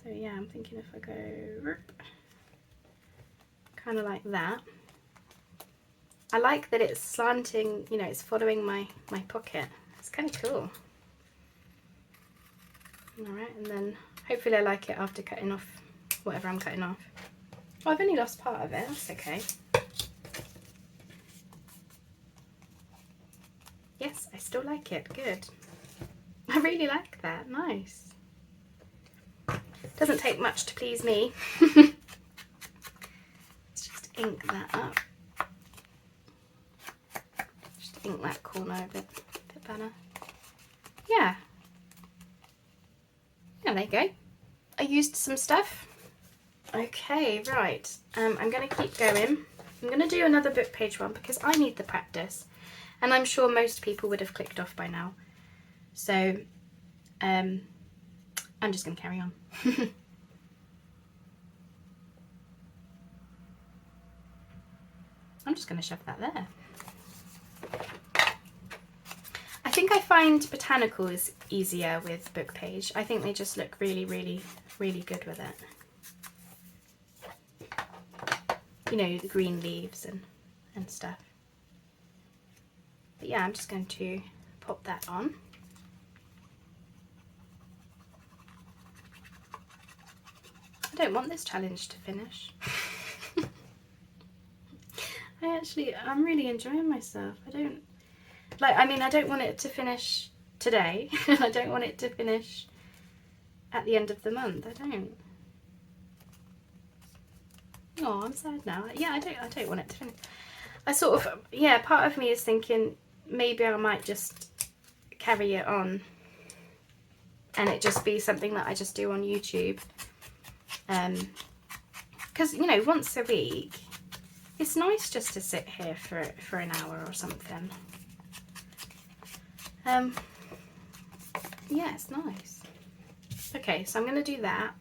So yeah, I'm thinking if I go kind of like that. I like that it's slanting, you know, it's following my pocket. It's kind of cool. Alright, and then hopefully I like it after cutting off whatever I'm cutting off. Oh, I've only lost part of it, that's okay. Yes, I still like it, good. I really like that, nice. Doesn't take much to please me. Let's just ink that up. Just ink that corner a bit better. Yeah. Yeah, there you go. I used some stuff. Okay, right. I'm going to keep going. I'm going to do another book page one because I need the practice. And I'm sure most people would have clicked off by now. So, I'm just going to carry on. I'm just going to shove that there. I think I find botanicals easier with book page. I think they just look really good with it. You know, the green leaves and stuff. But yeah, I'm just going to pop that on. I don't want this challenge to finish. I'm really enjoying myself. I don't want it to finish today. I don't want it to finish at the end of the month. I don't. Oh, I'm sad now. Yeah, I don't want it to finish. I sort of, yeah, part of me is thinking maybe I might just carry it on and it just be something that I just do on YouTube. Because, you know, once a week, it's nice just to sit here for an hour or something. Yeah, it's nice. Okay, so I'm going to do that.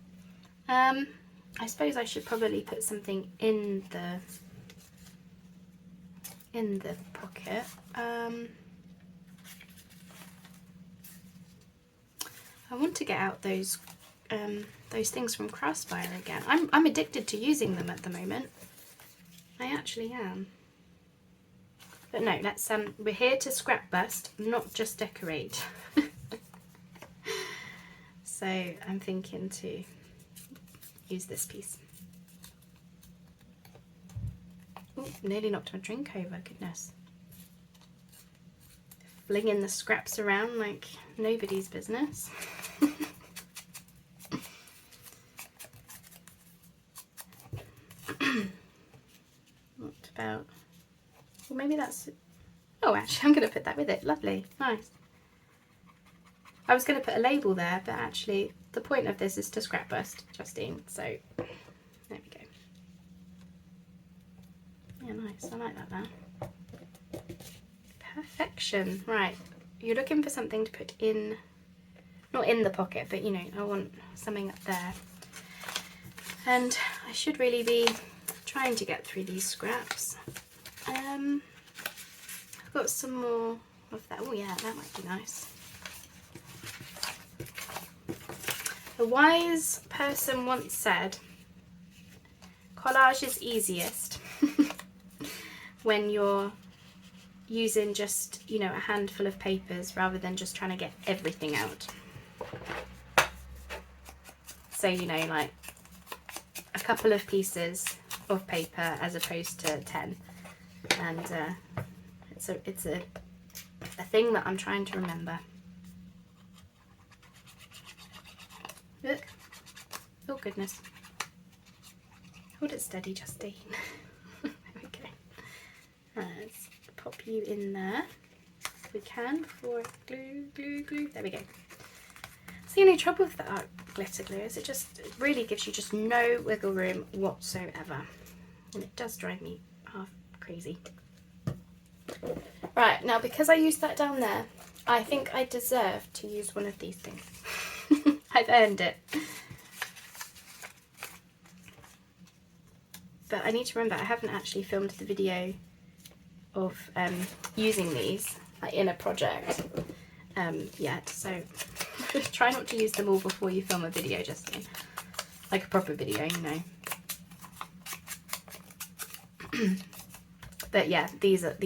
I suppose I should probably put something in the pocket. I want to get out those things from Crossfire again. I'm addicted to using them at the moment. I actually am. But no, let's we're here to scrap bust, not just decorate. So I'm thinking to use this piece. Oh, nearly knocked my drink over, goodness. Flinging the scraps around like nobody's business. What about, well, maybe that's, oh, actually I'm going to put that with it. Lovely, nice. I was going to put a label there, but actually the point of this is to scrap bust, Justine, so there we go. Yeah, nice, I like that now. Perfection. Right, you're looking for something to put in, not in the pocket, but you know, I want something up there. And I should really be trying to get through these scraps. I've got some more of that. Oh yeah, that might be nice. A wise person once said, collage is easiest when you're using just, you know, a handful of papers rather than just trying to get everything out. So, you know, like a couple of pieces of paper as opposed to 10. And it's a thing that I'm trying to remember. Look. Oh goodness. Hold it steady, Justine. There we go. Let's pop you in there if we can before glue. There we go. So the only trouble with the art glitter glue is it really gives you just no wiggle room whatsoever. And it does drive me half crazy. Right, now because I used that down there, I think I deserve to use one of these things. I've earned it. But I need to remember I haven't actually filmed the video of using these like, in a project yet, so try not to use them all before you film a video, Justine. Like a proper video, you know. But yeah, these are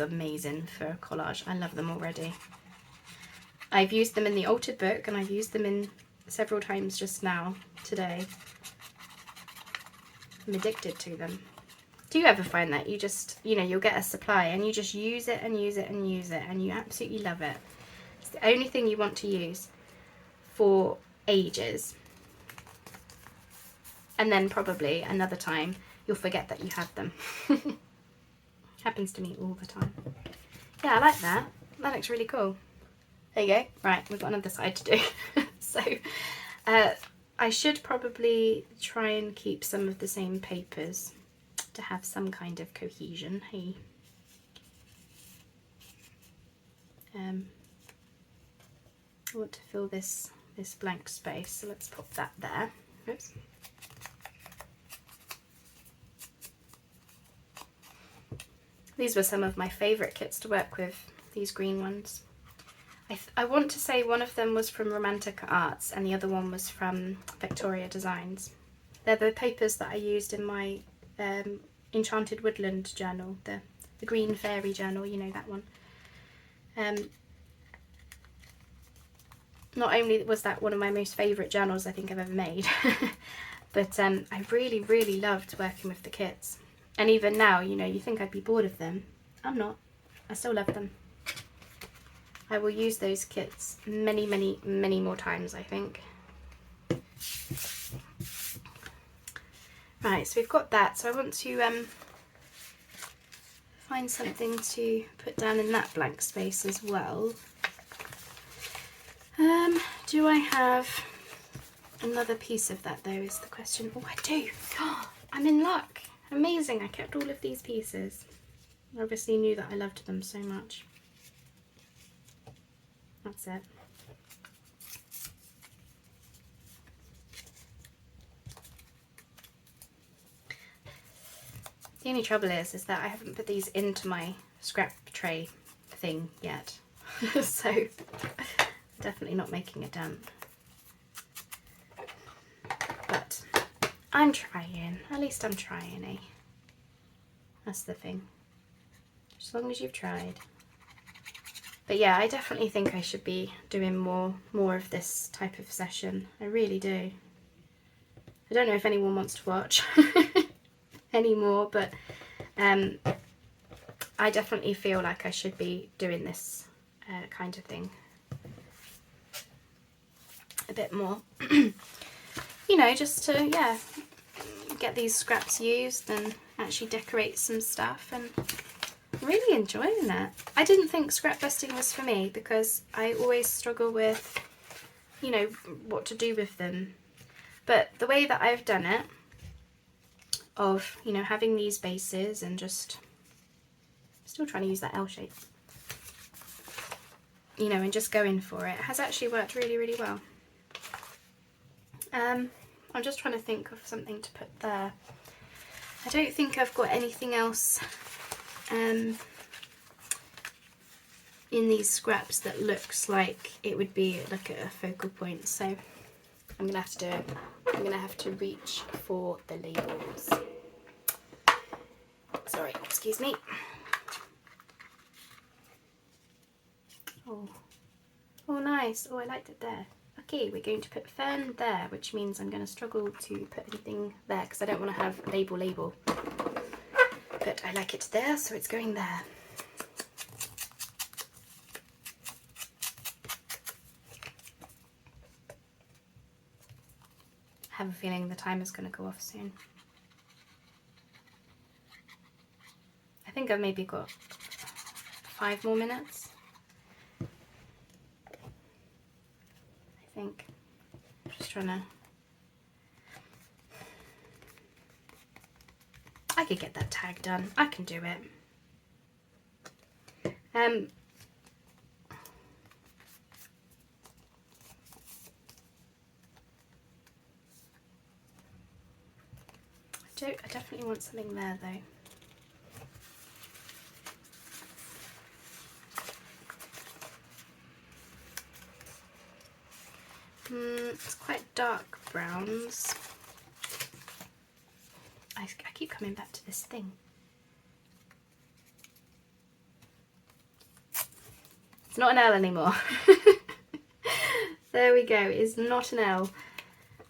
amazing for collage. I love them already. I've used them in the altered book, and I've used them in several times just now today. I'm addicted to them. Do you ever find that you just, you know, you'll get a supply and you just use it and use it and use it and you absolutely love it? It's the only thing you want to use for ages. And then probably another time you'll forget that you have them. Happens to me all the time. Yeah, I like that. That looks really cool. There you go. Right, we've got another side to do. So I should probably try and keep some of the same papers to have some kind of cohesion. Hey. I want to fill this blank space, so let's pop that there. Oops. These were some of my favourite kits to work with, these green ones. I want to say one of them was from Romantica Arts and the other one was from Victoria Designs. They're the papers that I used in my Enchanted Woodland journal, the Green Fairy journal, you know, that one. Not only was that one of my most favourite journals I think I've ever made, but I really, really loved working with the kits. And even now, you know, you think I'd be bored of them. I'm not. I still love them. I will use those kits many, many, many more times, I think. Right, so we've got that. So I want to find something to put down in that blank space as well. Do I have another piece of that though is the question. Oh, I do. Oh, I'm in luck. Amazing, I kept all of these pieces. I obviously knew that I loved them so much. That's it. The only trouble is that I haven't put these into my scrap tray thing yet. So, definitely not making a dent. But I'm trying. At least I'm trying, eh? That's the thing. As long as you've tried. But yeah, I definitely think I should be doing more of this type of session. I really do. I don't know if anyone wants to watch anymore, but I definitely feel like I should be doing this kind of thing a bit more. You know, just to, yeah, get these scraps used and actually decorate some stuff, and really enjoying that. I didn't think scrapbusting was for me because I always struggle with, you know, what to do with them. But the way that I've done it, of, you know, having these bases and just, still trying to use that L shape, you know, and just going for it, has actually worked really, really well. I'm just trying to think of something to put there. I don't think I've got anything else in these scraps that looks like it would be like a focal point, so I'm gonna have to do it. I'm gonna have to reach for the labels. Sorry, excuse me. Oh, oh nice. Oh, I liked it there. Okay, we're going to put fern there, which means I'm going to struggle to put anything there because I don't want to have label. But I like it there, so it's going there. I have a feeling the timer's going to go off soon. I think I've maybe got 5 more minutes. I think. I'm just trying to... I could get that tag done. I can do it. I definitely want something there though. It's quite dark browns. I keep coming back to this thing. It's not an L anymore. There we go, it's not an L.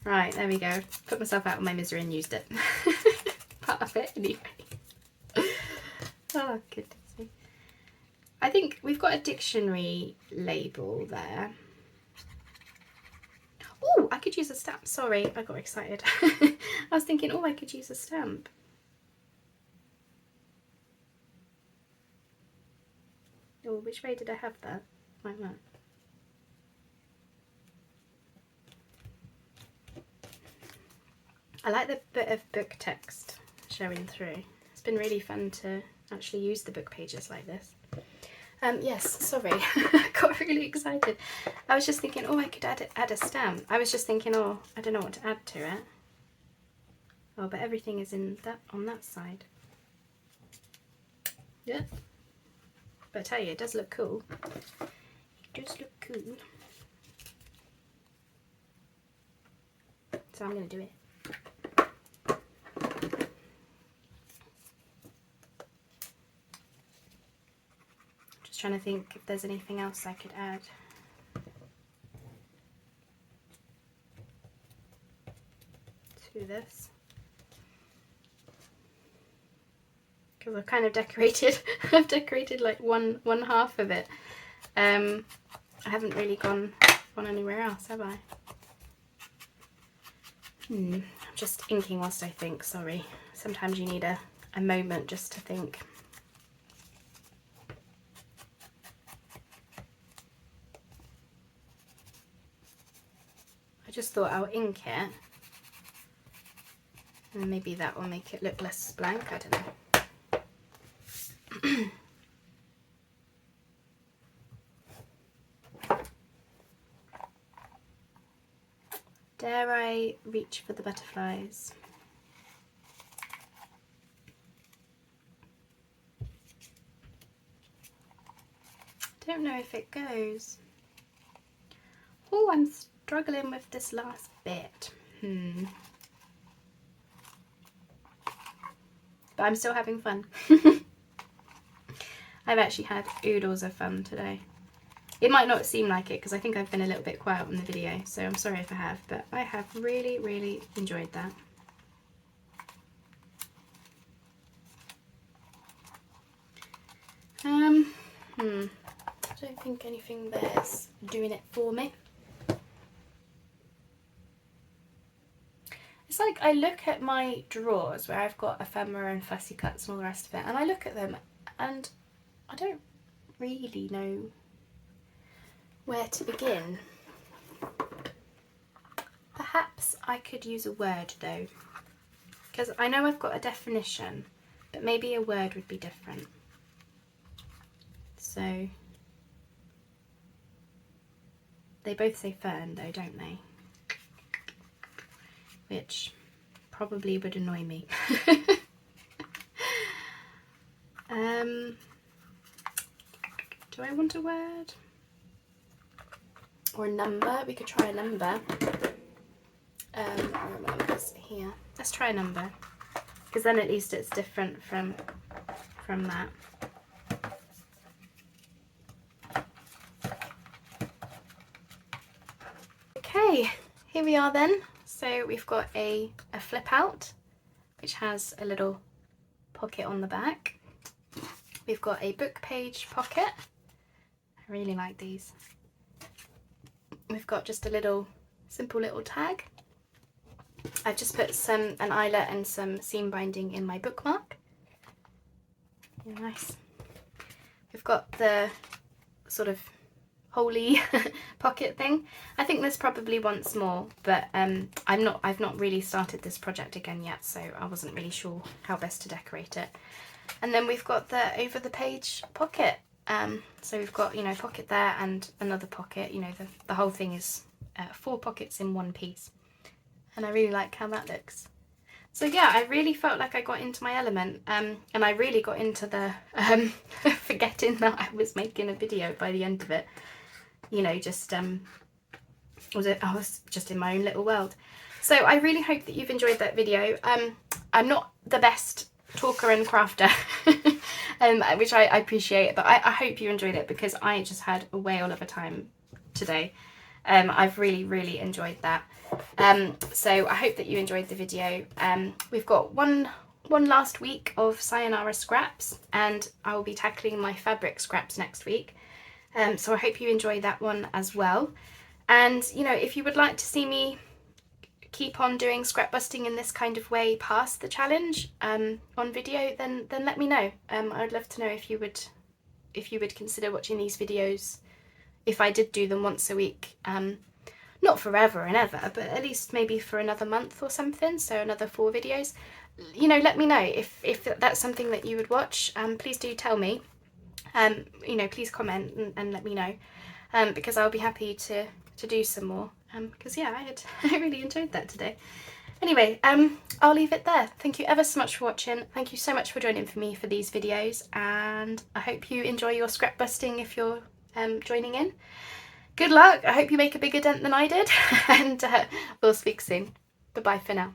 Right, there we go. Put myself out of my misery and used it. Part of it anyway. Oh, goodness me. I think we've got a dictionary label there. Oh, I could use a stamp. Sorry, I got excited. I was thinking, oh, I could use a stamp. Oh, which way did I have that? Like that. I like the bit of book text showing through. It's been really fun to actually use the book pages like this. Yes, sorry, I got really excited. I was just thinking, oh, I could add a stamp. I was just thinking, oh, I don't know what to add to it. Oh, but everything is in that on that side. Yeah. But I tell you, it does look cool. It does look cool. So I'm going to do it. Trying to think if there's anything else I could add. To this. Because I've kind of decorated, I've decorated like one half of it. I haven't really gone anywhere else, have I? I'm just inking whilst I think, sorry. Sometimes you need a moment just to think. I just thought I'll ink it and maybe that will make it look less blank, I don't know. Dare I reach for the butterflies? Don't know if it goes. Oh, I'm struggling with this last bit. But I'm still having fun. I've actually had oodles of fun today. It might not seem like it because I think I've been a little bit quiet on the video, so I'm sorry if I have, but I have really, really enjoyed that. I don't think anything there's doing it for me. It's like I look at my drawers where I've got ephemera and fussy cuts and all the rest of it, and I look at them and I don't really know where to begin. Perhaps I could use a word though, because I know I've got a definition, but maybe a word would be different. So they both say fern though, don't they? Which probably would annoy me. Do I want a word? Or a number? We could try a number. Where are my numbers? Here. Let's try a number. Because then at least it's different from that. here we are then. So we've got a flip out, which has a little pocket on the back. We've got a book page pocket. I really like these. We've got just a little, simple little tag. I've just put an eyelet and some seam binding in my bookmark. Yeah, nice. We've got the sort of holy pocket thing. I think this probably wants more, but I've not really started this project again yet, so I wasn't really sure how best to decorate it. And then we've got the over the page pocket. So we've got, you know, pocket there and another pocket. You know, the whole thing is 4 pockets in one piece, and I really like how that looks. So yeah, I really felt like I got into my element, and I really got into the forgetting that I was making a video by the end of it. You know, just I was just in my own little world. So I really hope that you've enjoyed that video. I'm not the best talker and crafter, which I appreciate, but I hope you enjoyed it, because I just had a whale of a time today. I've really enjoyed that. So I hope that you enjoyed the video. We've got one last week of Sayonara scraps, and I will be tackling my fabric scraps next week. So I hope you enjoy that one as well. And you know, if you would like to see me keep on doing scrapbusting in this kind of way past the challenge on video, then let me know. I'd love to know if you would consider watching these videos if I did do them once a week. Not forever and ever, but at least maybe for another month or something, so another 4 videos. You know, let me know if that's something that you would watch. Please do tell me. You know, please comment and let me know, because I'll be happy to do some more, because yeah, I really enjoyed that today. Anyway, I'll leave it there. Thank you ever so much for watching. Thank you so much for joining me for these videos, and I hope you enjoy your scrapbusting if you're joining in. Good luck. I hope you make a bigger dent than I did, and we'll speak soon. Bye bye for now.